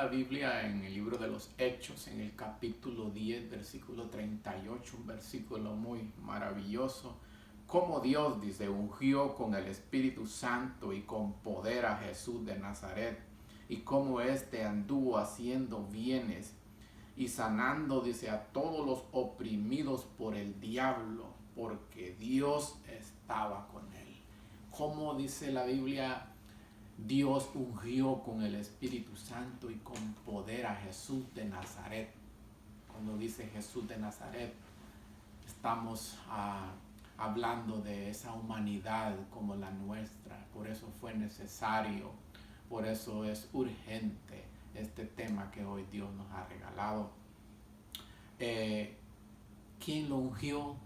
La Biblia en el libro de los Hechos, en el capítulo 10, versículo 38, un versículo muy maravilloso. Como Dios, dice, ungió con el Espíritu Santo y con poder a Jesús de Nazaret, y cómo éste anduvo haciendo bienes y sanando, dice, a todos los oprimidos por el diablo, porque Dios estaba con él. Como dice la Biblia, Dios ungió con el Espíritu Santo y con poder a Jesús de Nazaret. Cuando dice Jesús de Nazaret, estamos hablando de esa humanidad como la nuestra. Por eso fue necesario, por eso es urgente este tema que hoy Dios nos ha regalado. ¿Quién lo ungió?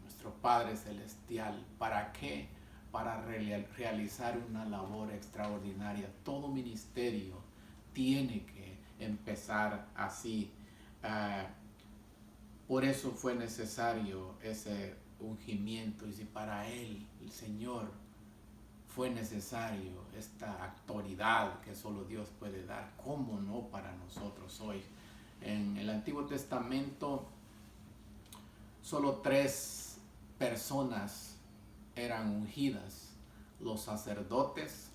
Nuestro Padre Celestial. ¿Para qué? Para realizar una labor extraordinaria. Todo ministerio tiene que empezar así. Por eso fue necesario ese ungimiento. Y si para Él, el Señor, fue necesario esta autoridad que solo Dios puede dar, ¿cómo no para nosotros hoy? En el Antiguo Testamento, solo 3 personas eran ungidas: los sacerdotes,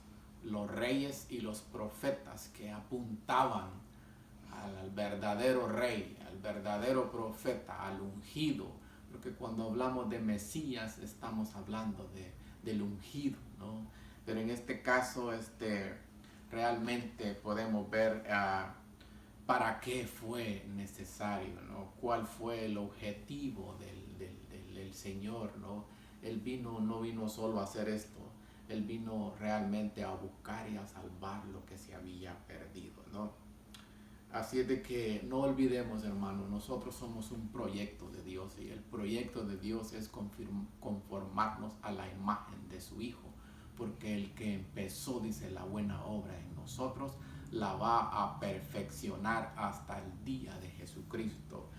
los reyes y los profetas, que apuntaban al verdadero rey, al verdadero profeta, al ungido. Porque cuando hablamos de Mesías estamos hablando del ungido, ¿no? Pero en este caso realmente podemos ver para qué fue necesario, ¿no? Cuál fue el objetivo del Señor, ¿no? Él no vino solo a hacer esto, Él vino realmente a buscar y a salvar lo que se había perdido, ¿no? Así es de que no olvidemos, hermanos, nosotros somos un proyecto de Dios, y el proyecto de Dios es conformarnos a la imagen de su Hijo, porque el que empezó, dice, la buena obra en nosotros, la va a perfeccionar hasta el día de Jesucristo.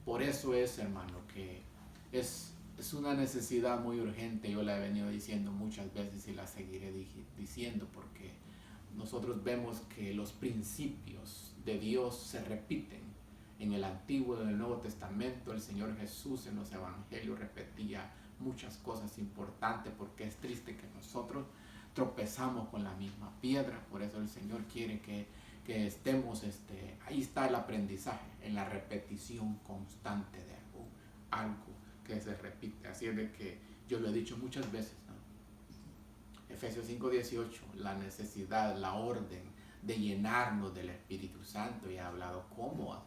Por eso es, hermano, que es una necesidad muy urgente. Yo la he venido diciendo muchas veces y la seguiré diciendo, porque nosotros vemos que los principios de Dios se repiten en el Antiguo y en el Nuevo Testamento. El Señor Jesús en los Evangelios repetía muchas cosas importantes, porque es triste que nosotros tropezamos con la misma piedra. Por eso el Señor quiere que estemos, ahí está el aprendizaje, en la repetición constante de algo que se repite. Así es de que yo lo he dicho muchas veces, ¿no? Efesios 5:18, la necesidad, la orden de llenarnos del Espíritu Santo. Y he hablado cómo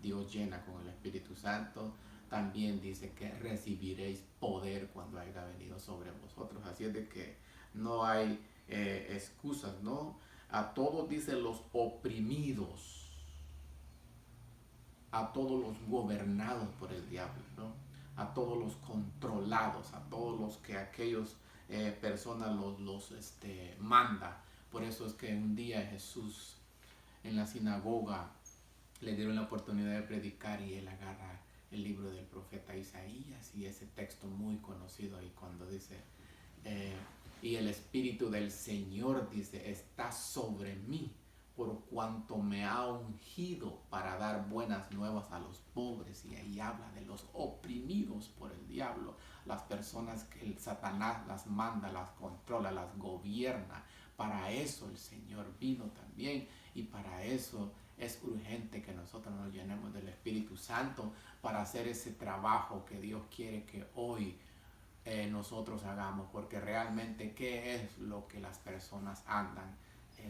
Dios llena con el Espíritu Santo. También dice que recibiréis poder cuando haya venido sobre vosotros. Así es de que no hay excusas, ¿no? A todos, dice, los oprimidos, a todos los gobernados por el diablo, ¿no? A todos los controlados, a todos los que aquellos personas los manda. Por eso es que un día Jesús en la sinagoga le dieron la oportunidad de predicar, y él agarra el libro del profeta Isaías y ese texto muy conocido ahí cuando dice y el Espíritu del Señor, dice, está sobre mí, por cuanto me ha ungido para dar buenas nuevas a los pobres. Y ahí habla de los oprimidos por el diablo, las personas que el Satanás las manda, las controla, las gobierna. Para eso el Señor vino también, y para eso es urgente que nosotros nos llenemos del Espíritu Santo para hacer ese trabajo que Dios quiere que hoy nosotros hagamos. Porque realmente, ¿qué es lo que las personas andan?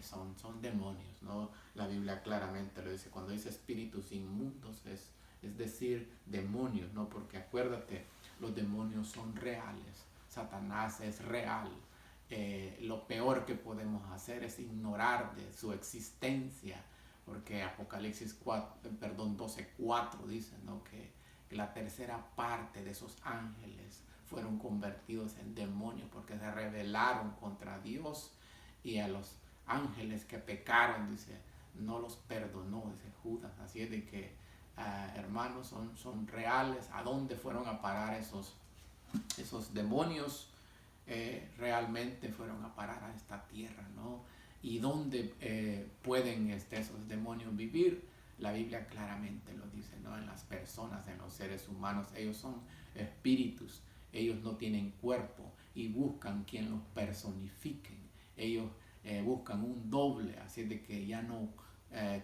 Son demonios, ¿no? La Biblia claramente lo dice. Cuando dice espíritus inmundos, es decir, demonios, ¿no? Porque acuérdate, los demonios son reales, Satanás es real. Lo peor que podemos hacer es ignorar de su existencia, porque Apocalipsis 12:4 dice, ¿no? que la tercera parte de esos ángeles fueron convertidos en demonios porque se rebelaron contra Dios, y a los ángeles que pecaron, dice, no los perdonó, dice Judas. Así es de que, hermanos, son reales. ¿A dónde fueron a parar esos demonios? Realmente fueron a parar a esta tierra, ¿no? ¿Y dónde pueden esos demonios vivir? La Biblia claramente lo dice, ¿no? En las personas, en los seres humanos. Ellos son espíritus, ellos no tienen cuerpo y buscan quien los personifiquen. Ellos buscan un doble, así de que ya no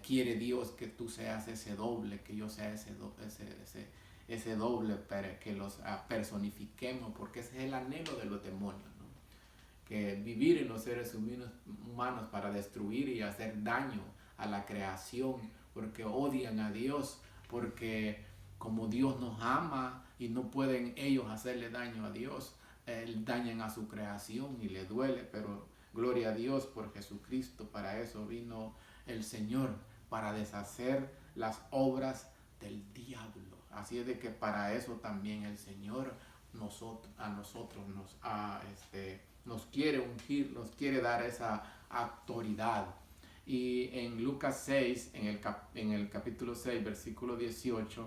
quiere Dios que tú seas ese doble, que yo sea ese doble, para que los personifiquemos, porque ese es el anhelo de los demonios, ¿no? Que vivir en los seres humanos para destruir y hacer daño a la creación, porque odian a Dios, porque como Dios nos ama y no pueden ellos hacerle daño a Dios, dañan a su creación y le duele, pero gloria a Dios por Jesucristo. Para eso vino el Señor, para deshacer las obras del diablo. Así es de que para eso también el Señor a nosotros nos quiere ungir, nos quiere dar esa autoridad. Y en Lucas 6, en el capítulo 6, versículo 18,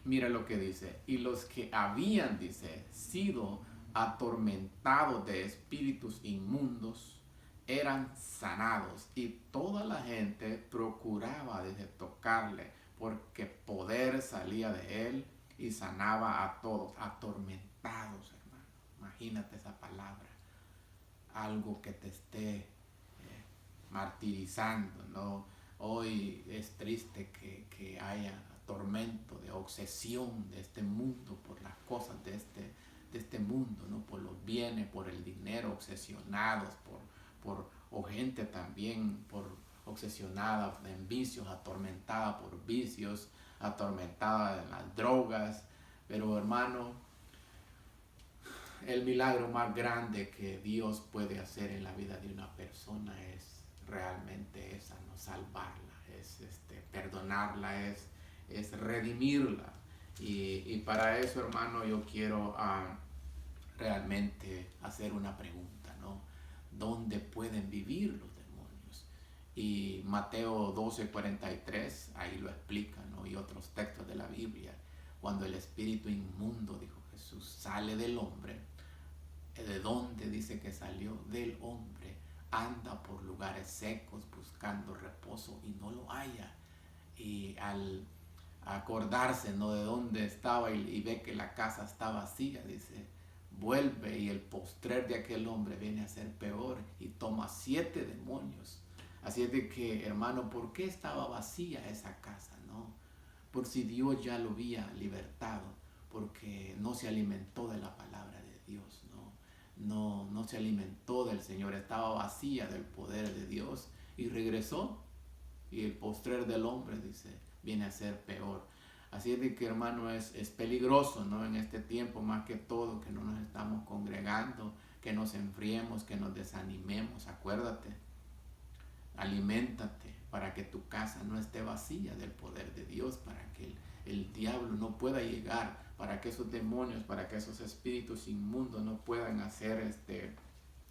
mira lo que dice: y los que habían, dice, sido atormentados de espíritus inmundos eran sanados, y toda la gente procuraba desde tocarle, porque poder salía de él y sanaba a todos. Atormentados, hermano. Imagínate esa palabra. Algo que te esté martirizando, ¿no? Hoy es triste que haya tormento, de obsesión de este mundo por las cosas de este mundo, ¿no? Por los bienes, por el dinero, obsesionados o gente también obsesionada en vicios, atormentada por vicios, atormentada en las drogas. Pero hermano, el milagro más grande que Dios puede hacer en la vida de una persona es realmente esa, no salvarla, es perdonarla, es redimirla. Y para eso, hermano, yo quiero realmente hacer una pregunta, ¿no? ¿Dónde pueden vivir los demonios? Y Mateo 12:43 ahí lo explica, ¿no? Y otros textos de la Biblia. Cuando el espíritu inmundo, dijo Jesús, sale del hombre, ¿de dónde dice que salió? Del hombre. Anda por lugares secos buscando reposo y no lo halla. Y al acordarse, ¿no?, de dónde estaba y ve que la casa está vacía, dice, vuelve, y el postrer de aquel hombre viene a ser peor y toma 7 demonios. Así es de que, hermano, ¿por qué estaba vacía esa casa, no? Por si Dios ya lo había libertado, porque no se alimentó de la palabra de Dios, no se alimentó del Señor, estaba vacía del poder de Dios y regresó, y el postrer del hombre, dice, viene a ser peor. Así es de que, hermano, es peligroso, ¿no? En este tiempo, más que todo, que no nos estamos congregando, que nos enfriemos, que nos desanimemos. Acuérdate, aliméntate para que tu casa no esté vacía del poder de Dios, para que el diablo no pueda llegar, para que esos demonios, para que esos espíritus inmundos no puedan hacer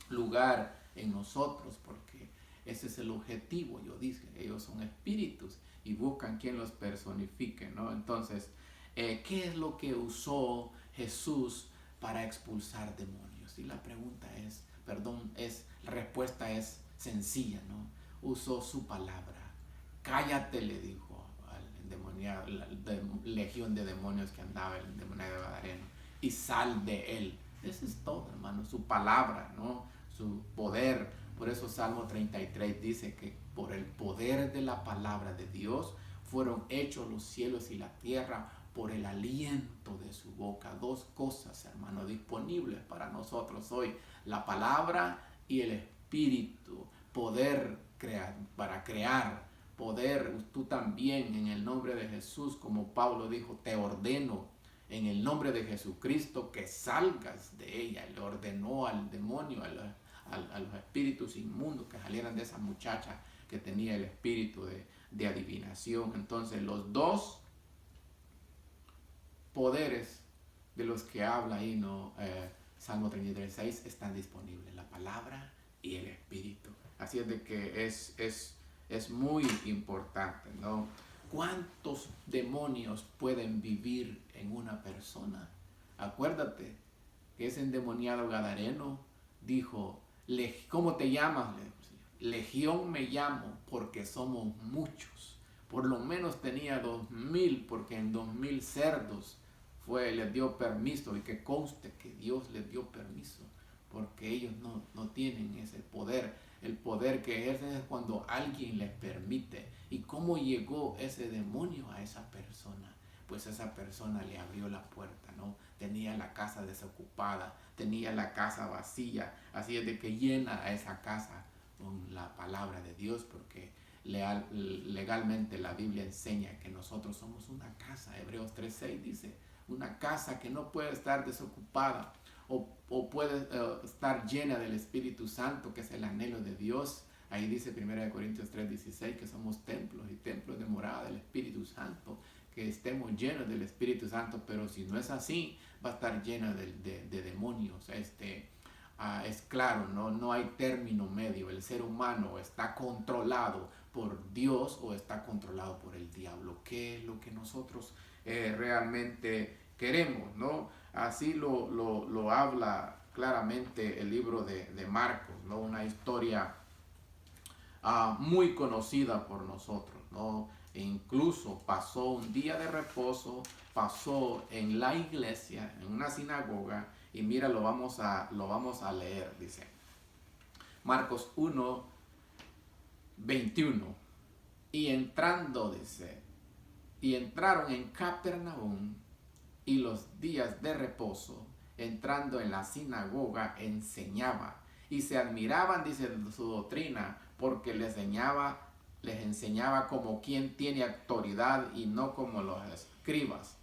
lugar en nosotros, porque ese es el objetivo. Yo dije, ellos son espíritus y buscan quien los personifique, ¿no? Entonces, ¿qué es lo que usó Jesús para expulsar demonios? Y la pregunta es, la respuesta es sencilla, ¿no? Usó su palabra. Cállate, le dijo al endemoniado, la legión de demonios que andaba el endemoniado gadareno, y sal de él. Eso es todo, hermano, su palabra, ¿no? Su poder. Por eso Salmo 33 dice que por el poder de la palabra de Dios fueron hechos los cielos y la tierra, por el aliento de su boca. 2 cosas, hermano, disponibles para nosotros hoy: la palabra y el espíritu. Poder para crear, poder. Tú también, en el nombre de Jesús, como Pablo dijo, te ordeno en el nombre de Jesucristo que salgas de ella. Le ordenó al demonio, a los espíritus inmundos, que salieran de esa muchacha que tenía el espíritu de adivinación. Entonces, los 2 poderes de los que habla ahí, ¿no? Salmo 33:6 están disponibles: la palabra y el espíritu. Así es de que es muy importante, ¿no? ¿Cuántos demonios pueden vivir en una persona? Acuérdate que ese endemoniado gadareno dijo, ¿cómo te llamas? Le dijo, Legión me llamo porque somos muchos. Por lo menos tenía 2000, porque en 2000 cerdos les dio permiso, y que conste que Dios les dio permiso, porque ellos no tienen ese poder. El poder que ejercen es cuando alguien les permite. ¿Y cómo llegó ese demonio a esa persona? Pues esa persona le abrió la puerta, ¿no? Tenía la casa desocupada, tenía la casa vacía, así es de que llena a esa casa con la palabra de Dios, porque legalmente la Biblia enseña que nosotros somos una casa. Hebreos 3:6 dice, una casa que no puede estar desocupada o puede estar llena del Espíritu Santo, que es el anhelo de Dios. Ahí dice 1 Corintios 3:16 que somos templos y templos de morada del Espíritu Santo, que estemos llenos del Espíritu Santo. Pero si no es así, va a estar llena de demonios. Es claro, no hay término medio. El ser humano está controlado por Dios o está controlado por el diablo. ¿Qué es lo que nosotros realmente queremos, no? Así lo habla claramente el libro de Marcos, ¿no? Una historia muy conocida por nosotros, ¿no? E incluso pasó un día de reposo, pasó en la iglesia, en una sinagoga, y mira, lo vamos a leer, dice Marcos 1:21. Y entrando, dice, y entraron en Capernaum, y los días de reposo, entrando en la sinagoga, enseñaba, y se admiraban, dice, de su doctrina, porque les enseñaba como quien tiene autoridad y no como los escribas.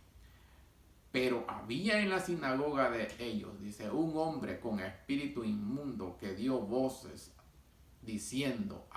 Pero había en la sinagoga de ellos, dice, un hombre con espíritu inmundo que dio voces diciendo,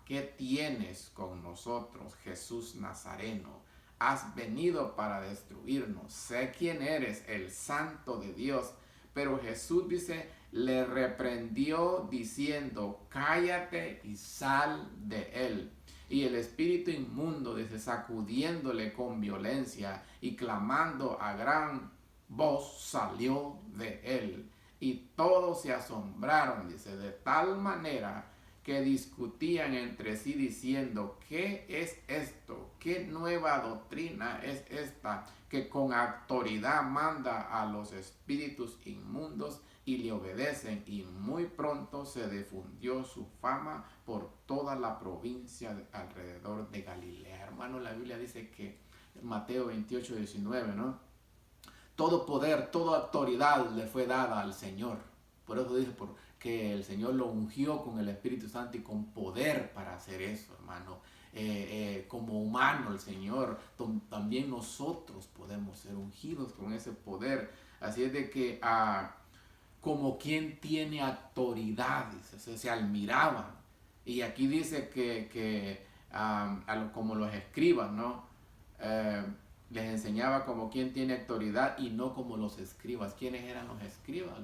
¿qué tienes con nosotros, Jesús Nazareno? Has venido para destruirnos. Sé quién eres, el Santo de Dios. Pero Jesús, dice, le reprendió diciendo, cállate y sal de él. Y el espíritu inmundo, dice, sacudiéndole con violencia y clamando a gran voz, salió de él. Y todos se asombraron, dice, de tal manera que discutían entre sí diciendo, ¿qué es esto? ¿Qué nueva doctrina es esta que con autoridad manda a los espíritus inmundos y le obedecen? Y muy pronto se difundió su fama por toda la provincia alrededor de Galilea. Hermano, la Biblia dice que Mateo 28:19, ¿no? Todo poder, toda autoridad le fue dada al Señor. Por eso dice que el Señor lo ungió con el Espíritu Santo y con poder para hacer eso, hermano. Como humano, el Señor, también nosotros podemos ser ungidos con ese poder. Así es de que como quien tiene autoridad, se admiraban. Y aquí dice que como los escribas, ¿no? Les enseñaba como quien tiene autoridad y no como los escribas. ¿Quiénes eran los escribas?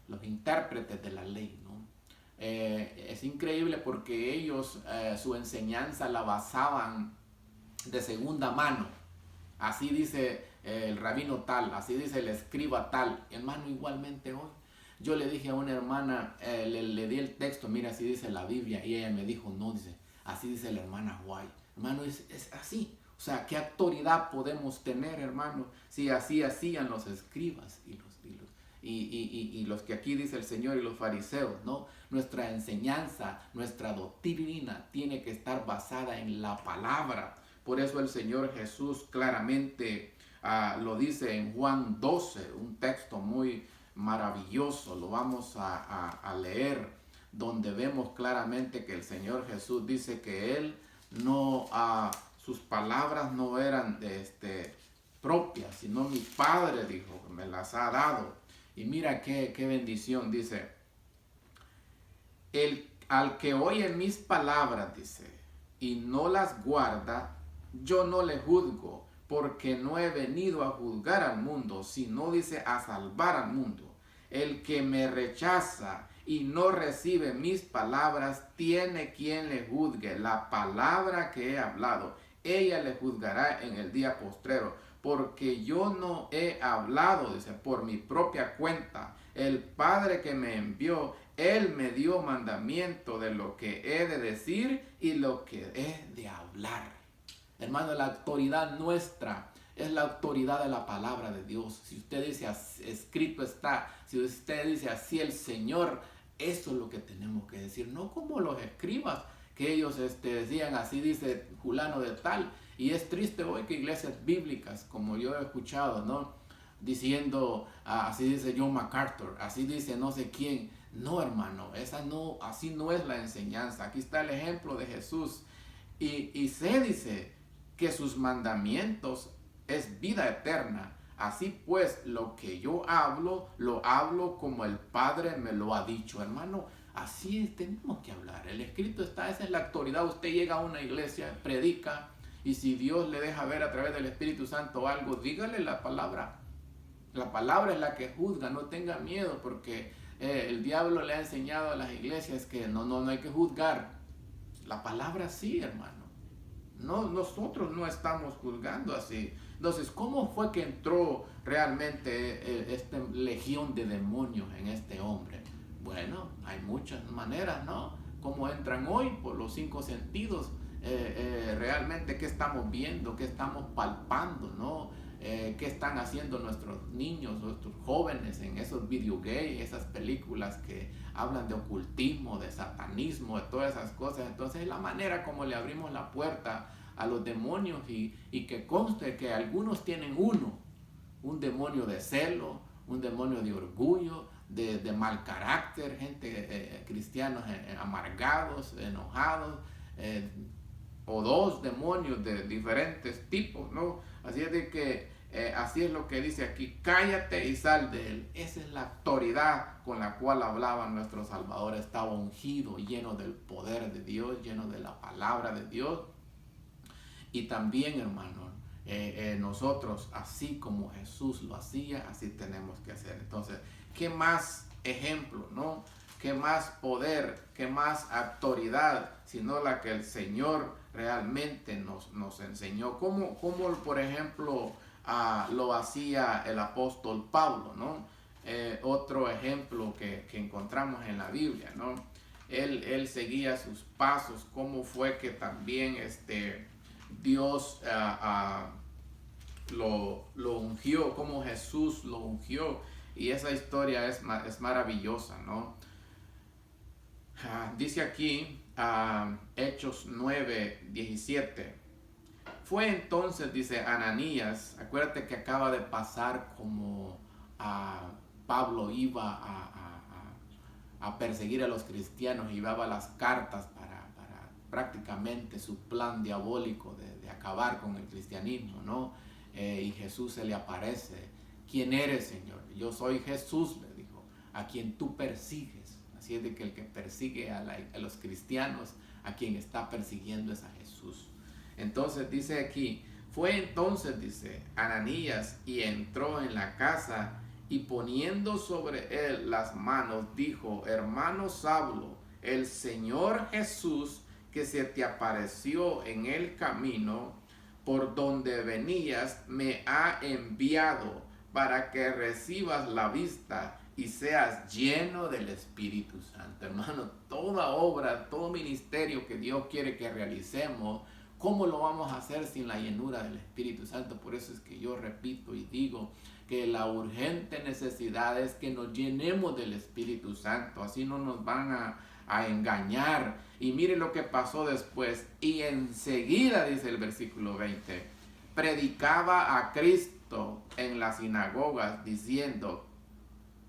Los intérpretes de la ley, ¿no? Es increíble porque ellos su enseñanza la basaban de segunda mano. Así dice el rabino tal, así dice el escriba tal. Hermano, igualmente hoy. Yo le dije a una hermana, le di el texto, mira, así dice la Biblia, y ella me dijo, no, dice, así dice la hermana White. Hermano, es así. O sea, ¿qué autoridad podemos tener, hermano, si así hacían los escribas y los que aquí dice el Señor y los fariseos, ¿no? Nuestra enseñanza, nuestra doctrina tiene que estar basada en la palabra. Por eso el Señor Jesús claramente lo dice en Juan 12, un texto muy maravilloso. Lo vamos a leer, donde vemos claramente que el Señor Jesús dice que Él no, sus palabras no eran propias, sino mi Padre, dijo, me las ha dado. Y mira qué bendición, dice, al que oye mis palabras, dice, y no las guarda, yo no le juzgo, porque no he venido a juzgar al mundo, sino, dice, a salvar al mundo. El que me rechaza y no recibe mis palabras, tiene quien le juzgue. La palabra que he hablado, ella le juzgará en el día postrero, porque yo no he hablado, dice, por mi propia cuenta. El Padre que me envió, Él me dio mandamiento de lo que he de decir y lo que he de hablar. Hermano, la autoridad nuestra es la autoridad de la palabra de Dios. Si usted dice, escrito está, si usted dice, así el Señor, eso es lo que tenemos que decir, no como los escribas, que ellos decían, así dice fulano de tal. Y es triste hoy que iglesias bíblicas, como yo he escuchado, ¿no?, diciendo, así dice John MacArthur, así dice no sé quién. No, hermano, así no es la enseñanza. Aquí está el ejemplo de Jesús. Y se dice que sus mandamientos es vida eterna. Así pues, lo que yo hablo, lo hablo como el Padre me lo ha dicho, hermano. Así tenemos que hablar. El escrito está, esa es la autoridad. Usted llega a una iglesia, predica, y si Dios le deja ver a través del Espíritu Santo algo, dígale la palabra. La palabra es la que juzga, no tenga miedo, porque el diablo le ha enseñado a las iglesias que no hay que juzgar. La palabra sí, hermano. No, nosotros no estamos juzgando así. Entonces, ¿cómo fue que entró realmente esta legión de demonios en este hombre? Bueno, hay muchas maneras, ¿no? ¿Cómo entran hoy? Por los 5 sentidos. Realmente, ¿qué estamos viendo? ¿Qué estamos palpando? ¿No? ¿Qué están haciendo nuestros niños, nuestros jóvenes en esos video games, esas películas que hablan de ocultismo, de satanismo, de todas esas cosas? Entonces, es la manera como le abrimos la puerta a los demonios, y que conste que algunos tienen un demonio de celo, un demonio de orgullo, de mal carácter, gente, cristianos amargados, enojados, o 2 demonios de diferentes tipos, ¿no? Así es de que así es lo que dice aquí: cállate y sal de él. Esa es la autoridad con la cual hablaba nuestro Salvador. Estaba ungido, lleno del poder de Dios, lleno de la palabra de Dios. Y también, hermano, nosotros, así como Jesús lo hacía, así tenemos que hacer. Entonces, ¿qué más ejemplo, no? ¿Qué más poder, qué más autoridad, sino la que el Señor realmente nos enseñó? Como por ejemplo, lo hacía el apóstol Pablo, ¿no? Otro ejemplo que encontramos en la Biblia, ¿no? Él seguía sus pasos. Cómo fue que también Dios lo ungió, como Jesús lo ungió. Y esa historia es maravillosa, ¿no? Dice aquí, Hechos 9:17. Fue entonces, dice Ananías, acuérdate que acaba de pasar como Pablo iba a perseguir a los cristianos, llevaba las cartas para prácticamente su plan diabólico de acabar con el cristianismo, ¿no? Y Jesús se le aparece. ¿Quién eres, Señor? Yo soy Jesús, le dijo, a quien tú persigues. Así es de que el que persigue a los cristianos, a quien está persiguiendo es a Jesús. Entonces dice aquí, fue entonces, dice, Ananías, y entró en la casa, y poniendo sobre él las manos, dijo: hermano Saulo, el Señor Jesús, que se te apareció en el camino por donde venías, me ha enviado para que recibas la vista y seas lleno del Espíritu Santo. Hermano, toda obra, todo ministerio que Dios quiere que realicemos, ¿cómo lo vamos a hacer sin la llenura del Espíritu Santo? Por eso es que yo repito y digo que la urgente necesidad es que nos llenemos del Espíritu Santo. Así no nos van a engañar. Y mire lo que pasó después. Y enseguida, dice el versículo 20, predicaba a Cristo en las sinagogas, diciendo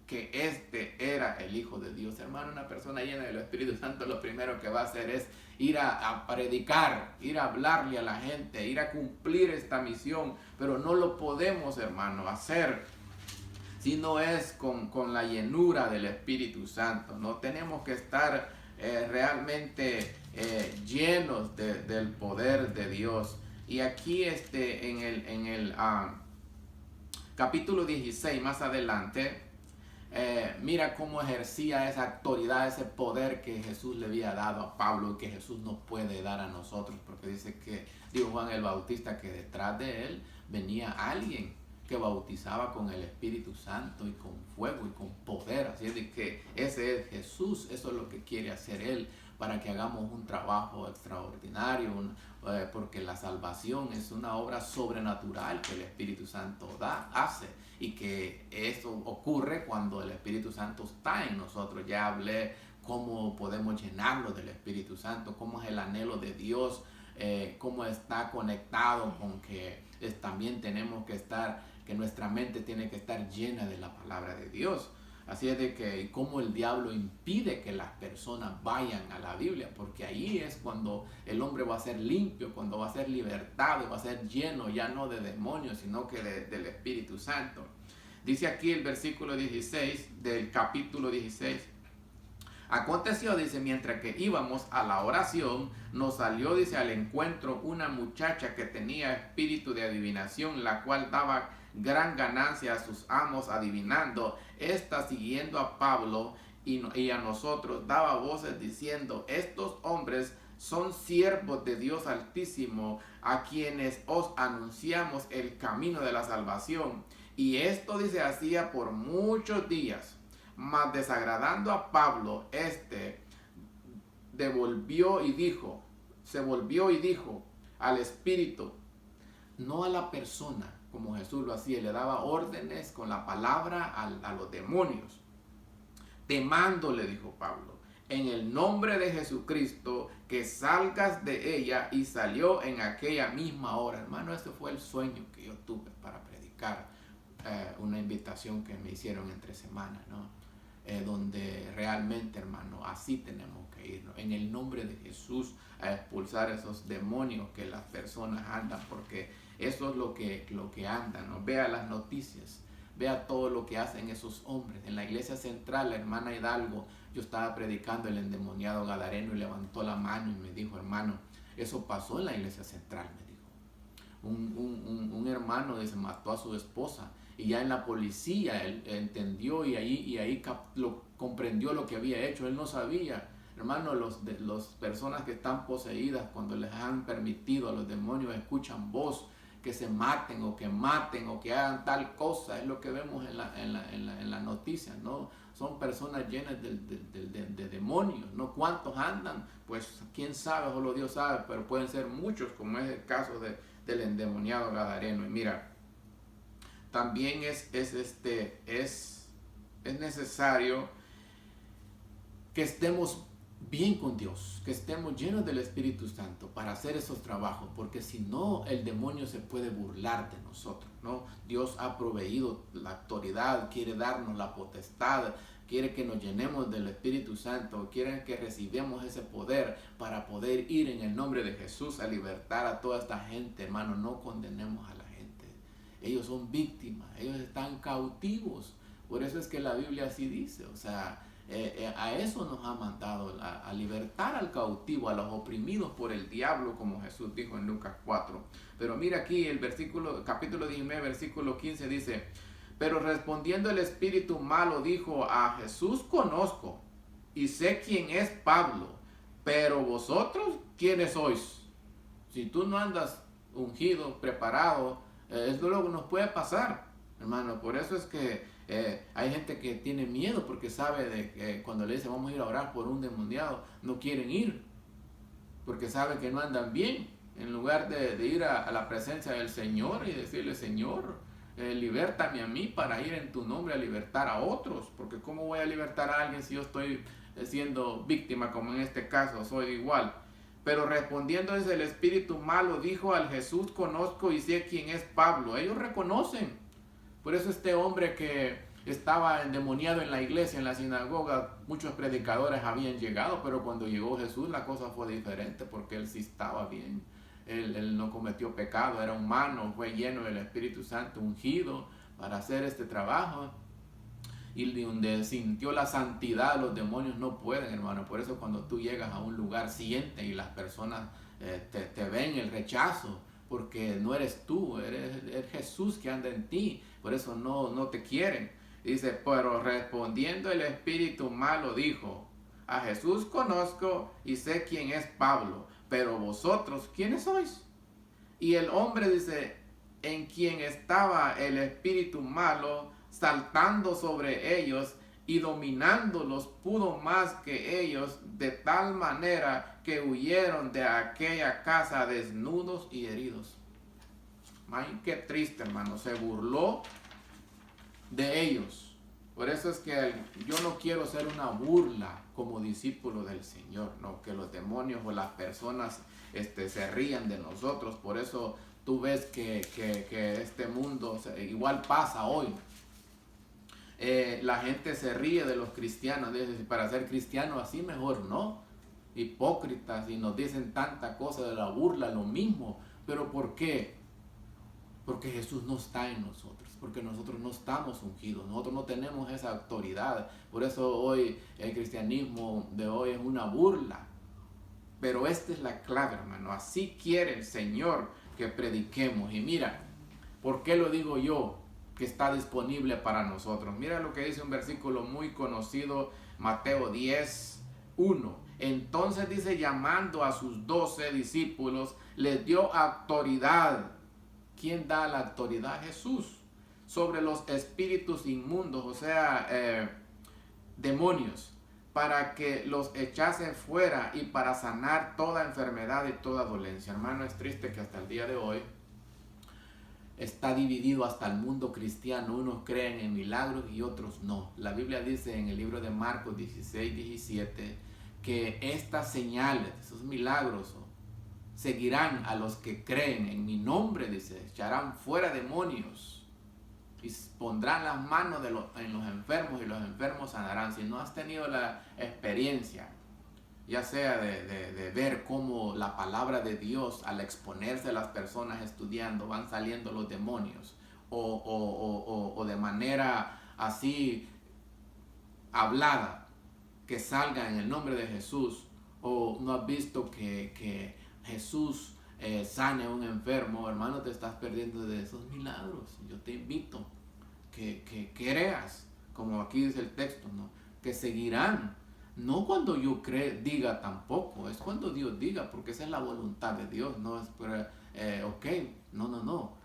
que este era el Hijo de Dios. Hermano, una persona llena del Espíritu Santo, lo primero que va a hacer es ir a predicar, ir a hablarle a la gente, ir a cumplir esta misión. Pero no lo podemos, hermano, hacer si no es con la llenura del Espíritu Santo. No tenemos que estar realmente llenos del poder de Dios. Y aquí en el capítulo 16, más adelante, mira cómo ejercía esa autoridad, ese poder que Jesús le había dado a Pablo y que Jesús nos puede dar a nosotros, porque dice que, dijo Juan el Bautista, que detrás de él venía alguien que bautizaba con el Espíritu Santo y con fuego y con poder. Así es de que ese es Jesús, eso es lo que quiere hacer Él, para que hagamos un trabajo extraordinario, porque la salvación es una obra sobrenatural que el Espíritu Santo hace, y que eso ocurre cuando el Espíritu Santo está en nosotros. Ya hablé cómo podemos llenarlo del Espíritu Santo, cómo es el anhelo de Dios, cómo está conectado con que también tenemos que estar, que nuestra mente tiene que estar llena de la palabra de Dios. Así es de que cómo el diablo impide que las personas vayan a la Biblia, porque ahí es cuando el hombre va a ser limpio, cuando va a ser libertado, va a ser lleno ya no de demonios, sino que del Espíritu Santo. Dice aquí el versículo 16 del capítulo 16. Aconteció, dice, mientras que íbamos a la oración, nos salió, dice, al encuentro una muchacha que tenía espíritu de adivinación, la cual daba gran ganancia a sus amos adivinando. Esta, siguiendo a Pablo y a nosotros, daba voces diciendo: estos hombres son siervos de Dios Altísimo, a quienes os anunciamos el camino de la salvación. Y esto, dice, hacía por muchos días. Mas desagradando a Pablo, se volvió y dijo al espíritu, no a la persona, como Jesús lo hacía, le daba órdenes con la palabra a los demonios. Te mando, le dijo Pablo, en el nombre de Jesucristo, que salgas de ella. Y salió en aquella misma hora. Hermano, este fue el sueño que yo tuve para predicar, una invitación que me hicieron entre semanas, ¿no? Donde realmente, hermano, así tenemos que ir, ¿no? En el nombre de Jesús, a expulsar esos demonios que las personas andan, porque eso es lo que andan, ¿no? Vea las noticias, vea todo lo que hacen esos hombres. En la iglesia central, la hermana Hidalgo, yo estaba predicando el endemoniado gadareno, y levantó la mano y me dijo: hermano, eso pasó en la iglesia central, me dijo. Un hermano se mató a su esposa, y ya en la policía él entendió y ahí comprendió lo que había hecho. Él no sabía, hermano. Las personas que están poseídas, cuando les han permitido a los demonios, escuchan voz, que se maten o que hagan tal cosa. Es lo que vemos en la noticia, ¿no? Son personas llenas de demonios, ¿no? ¿Cuántos andan? Pues quién sabe, solo Dios sabe, pero pueden ser muchos, como es el caso del endemoniado gadareno. Y mira, también es necesario que estemos bien con Dios, que estemos llenos del Espíritu Santo para hacer esos trabajos, porque si no, el demonio se puede burlar de nosotros, ¿no? Dios ha proveído la autoridad, quiere darnos la potestad, quiere que nos llenemos del Espíritu Santo, quiere que recibamos ese poder para poder ir en el nombre de Jesús a libertar a toda esta gente, hermano. No condenemos a la gente. Ellos son víctimas, ellos están cautivos. Por eso es que la Biblia así dice, o sea, a eso nos ha mandado, a libertar al cautivo, a los oprimidos por el diablo, como Jesús dijo en Lucas 4. Pero mira aquí el capítulo 19, versículo 15 dice: pero respondiendo el espíritu malo dijo: a Jesús conozco y sé quién es Pablo, pero vosotros, ¿quiénes sois? Si tú no andas ungido, preparado, es lo que nos puede pasar, hermano. Por eso es que hay gente que tiene miedo, porque sabe de que cuando le dicen vamos a ir a orar por un demoniado, no quieren ir, porque saben que no andan bien. En lugar de ir a la presencia del Señor y decirle: Señor, libértame a mí para ir en tu nombre a libertar a otros, porque ¿cómo voy a libertar a alguien si yo estoy siendo víctima, como en este caso soy igual? Pero respondiendo desde el espíritu malo dijo: al Jesús conozco y sé quién es Pablo. Ellos reconocen. Por eso este hombre que estaba endemoniado en la iglesia, en la sinagoga, muchos predicadores habían llegado, pero cuando llegó Jesús la cosa fue diferente, porque él sí estaba bien. Él no cometió pecado, era humano, fue lleno del Espíritu Santo, ungido para hacer este trabajo. Y donde sintió la santidad, los demonios no pueden, hermano. Por eso cuando tú llegas a un lugar, sientes, y las personas te ven el rechazo, porque no eres tú, eres Jesús que anda en ti. Por eso no te quieren. Dice, pero respondiendo el espíritu malo dijo, a Jesús conozco y sé quién es Pablo, pero vosotros, ¿quiénes sois? Y el hombre dice, en quien estaba el espíritu malo, saltando sobre ellos y dominándolos, pudo más que ellos, de tal manera que huyeron de aquella casa desnudos y heridos. Ay, qué triste, hermano, se burló de ellos. Por eso es que yo no quiero ser una burla como discípulo del Señor, no que los demonios o las personas se rían de nosotros. Por eso tú ves que este mundo igual pasa hoy. La gente se ríe de los cristianos, dice, para ser cristiano así mejor no. Hipócritas, y nos dicen tanta cosa de la burla, lo mismo. ¿Pero por qué? Porque Jesús no está en nosotros, porque nosotros no estamos ungidos, nosotros no tenemos esa autoridad. Por eso hoy el cristianismo de hoy es una burla. Pero esta es la clave, hermano. Así quiere el Señor que prediquemos. Y mira, ¿por qué lo digo yo? Que está disponible para nosotros. Mira lo que dice un versículo muy conocido, Mateo 10:1. Entonces dice, llamando a sus 12 discípulos, les dio autoridad. ¿Quién da la autoridad? Jesús. Sobre los espíritus inmundos, o sea, demonios, para que los echasen fuera y para sanar toda enfermedad y toda dolencia. Hermano, es triste que hasta el día de hoy está dividido hasta el mundo cristiano. Unos creen en milagros y otros no. La Biblia dice en el libro de Marcos 16:17 que estas señales, esos milagros, seguirán a los que creen en mi nombre, dice, echarán fuera demonios y pondrán las manos en los enfermos y los enfermos sanarán. Si no has tenido la experiencia, ya sea de ver cómo la palabra de Dios, al exponerse a las personas estudiando, van saliendo los demonios, o de manera así hablada, que salga en el nombre de Jesús, o no has visto que Jesús sane a un enfermo, hermano, te estás perdiendo de esos milagros. Yo te invito que creas, como aquí dice el texto, ¿no? Que seguirán. No cuando yo diga tampoco, es cuando Dios diga, porque esa es la voluntad de Dios, no es ok, no.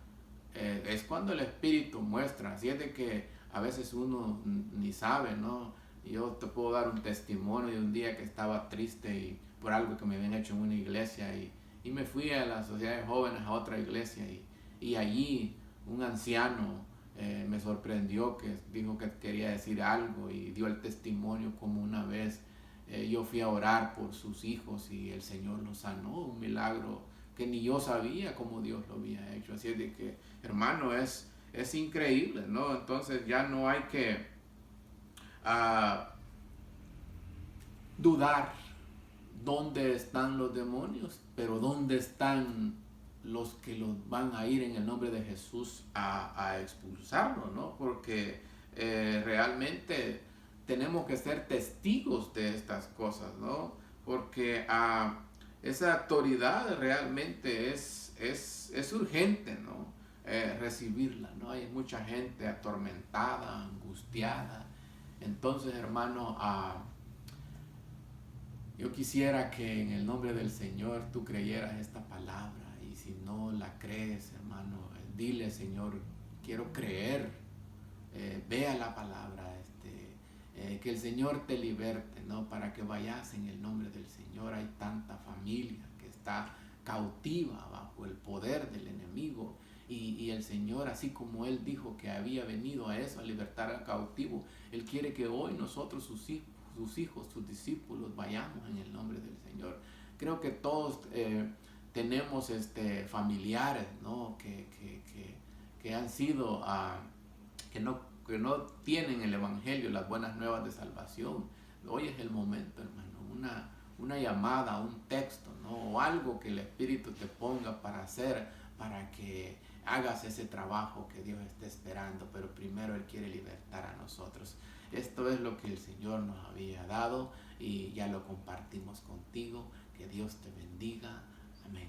Es cuando el Espíritu muestra, así es de que a veces uno ni sabe, ¿no? Yo te puedo dar un testimonio de un día que estaba triste y por algo que me habían hecho en una iglesia y me fui a la sociedad de jóvenes a otra iglesia y allí un anciano me sorprendió, que dijo que quería decir algo y dio el testimonio como una vez yo fui a orar por sus hijos y el Señor los sanó, un milagro que ni yo sabía cómo Dios lo había hecho. Así es de que, hermano, es increíble, ¿no? Entonces ya no hay que dudar dónde están los demonios, pero dónde están los que los van a ir en el nombre de Jesús a expulsarlo, ¿no? Porque realmente tenemos que ser testigos de estas cosas, ¿no? Porque esa autoridad realmente es urgente, ¿no? Recibirla, ¿no? Hay mucha gente atormentada, angustiada. Entonces, hermano, yo quisiera que en el nombre del Señor tú creyeras esta palabra, y si no la crees, hermano, dile, Señor, quiero creer, vea la palabra, que el Señor te liberte, ¿no? Para que vayas en el nombre del Señor. Hay tanta familia que está cautiva bajo el poder del enemigo, y el Señor, así como Él dijo que había venido a eso, a libertar al cautivo, Él quiere que hoy nosotros, sus hijos, sus discípulos, vayamos en el nombre del Señor. Creo que todos tenemos familiares, ¿no? que han sido, que no tienen el Evangelio, las buenas nuevas de salvación. Hoy es el momento, hermano, una llamada, un texto, ¿no? O algo que el Espíritu te ponga para hacer, para que hagas ese trabajo que Dios está esperando, pero primero Él quiere libertar a nosotros. Esto es lo que el Señor nos había dado y ya lo compartimos contigo. Que Dios te bendiga. Amén.